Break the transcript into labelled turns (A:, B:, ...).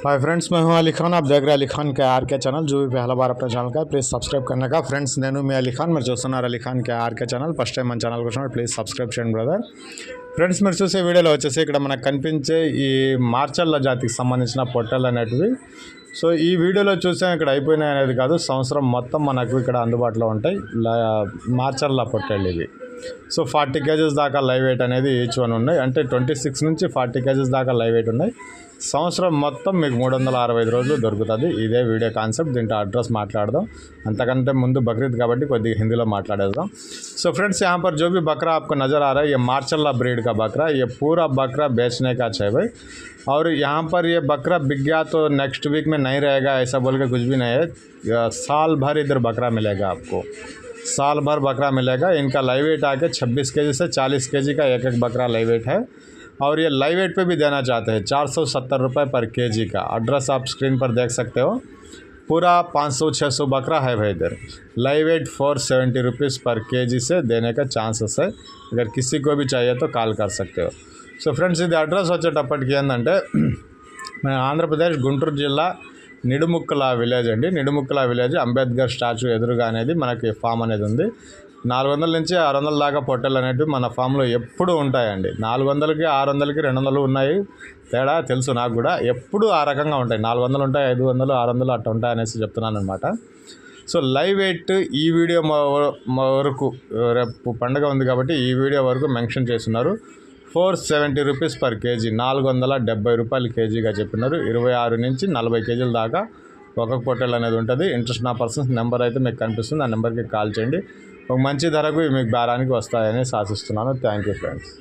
A: Hi friends, मैं हूं अली खान। आप देख रहे हैं अली खान के आर के चैनल। जो भी पहला बार अपने चैनल का प्लीज़ सब्सक्राइब करने का। फ्रेंड्स నేను మీ అలీ ఖాన్, మీరు చూస్తున్నారు అలీ ఖాన్ కే ఆర్కే ఛానల్. ఫస్ట్ టైం మన ఛానల్కి వచ్చినప్పుడు ప్లీజ్ సబ్స్క్రైబ్ చేయండి బ్రదర్. ఫ్రెండ్స్, మీరు చూసే వీడియోలో వచ్చేసి ఇక్కడ మనకు కనిపించే ఈ మార్చల్ల జాతికి సంబంధించిన పొట్టెలు అనేటివి. సో ఈ వీడియోలో చూసాం ఇక్కడ అయిపోయినాయి అనేది కాదు, సంవత్సరం మొత్తం మనకు ఇక్కడ అందుబాటులో ఉంటాయి మార్చల్ల పొట్టెళ్ళు ఇవి. సో 40 కేజెస్ దాకా లైవ్ వెయిట్ అనేది ఈచ్ వన్ ఉన్నాయి. అంటే 26 నుంచి 40 కేజెస్ దాకా లైవ్ వెయిట్ ఉన్నాయి. సంవత్సరం మొత్తం మీకు 365 రోజులు దొరుకుతుంది. ఇదే వీడియో కాన్సెప్ట్. దీంట్లో అడ్రస్ మాట్లాడదాం. అంతకంటే ముందు బక్రీద్ కాబట్టి కొద్దిగా హిందీలో మాట్లాడేద్దాం. సో फ्रेंड्स, यहाँ पर जो भी बकरा आपको नज़र आ रहा है, ये मार्चल्ला ब्रीड का बकरा, ये पूरा बकरा बेचने का है भाई. और यहाँ पर ये बकरा बिक गया तो नेक्स्ट वीक में नहीं रहेगा ऐसा बोल के कुछ भी नहीं है. साल भर इधर बकरा मिलेगा आपको, साल भर बकरा मिलेगा. इनका लाइव वेट आके 26 केजी से 40 केजी का एक बकरा लाइव वेट है. और ये लाइव वेट पे भी देना चाहते हैं 470 रुपये पर केजी का. एड्रेस आप स्क्रीन पर देख सकते हो. पूरा 500-600 बकरा है भाई इधर. लाइव वेट 470 रुपीज़ पर केजी से देने का चांसेस है. अगर किसी को भी चाहिए तो कॉल कर सकते हो. సో ఫ్రెండ్స్, ఇది అడ్రస్ వచ్చేటప్పటికి ఏంటంటే మన ఆంధ్రప్రదేశ్ గుంటూరు జిల్లా నిడుముక్కల విలేజ్ అండి. నిడుముక్కల విలేజ్ అంబేద్కర్ స్టాచ్యూ ఎదురుగా అనేది మనకి ఫామ్ అనేది ఉంది. 400 నుంచి 600 దాకా పొట్టెలు అనేవి మన ఫామ్లో ఎప్పుడు ఉంటాయండి. 400కి 600కి 200 ఉన్నాయి. తేడా తెలుసు నాకు కూడా. ఎప్పుడు ఆ రకంగా ఉంటాయి. 400 ఉంటాయి, 500, 600 అట్లా ఉంటాయి అనేసి చెప్తున్నాను అనమాట. సో లైవ్ వెయిట్ ఈ వీడియో వరకు, రేపు పండుగ ఉంది కాబట్టి ఈ వీడియో వరకు మెన్షన్ చేస్తున్నారు. 470 రూపీస్ పర్ కేజీ, 470 రూపాయలు కేజీగా చెప్పినారు. 26 నుంచి 40 కేజీల దాకా ఒక్కొక్క పొట్టెలు అనేది ఉంటుంది. ఇంట్రెస్ట్ నా పర్సన్స్ నెంబర్ అయితే మీకు కనిపిస్తుంది. ఆ నెంబర్కి కాల్ చేయండి. ఒక మంచి ధరకు మీకు బేరానికి వస్తాయని ఆశిస్తున్నాను. Thank you friends.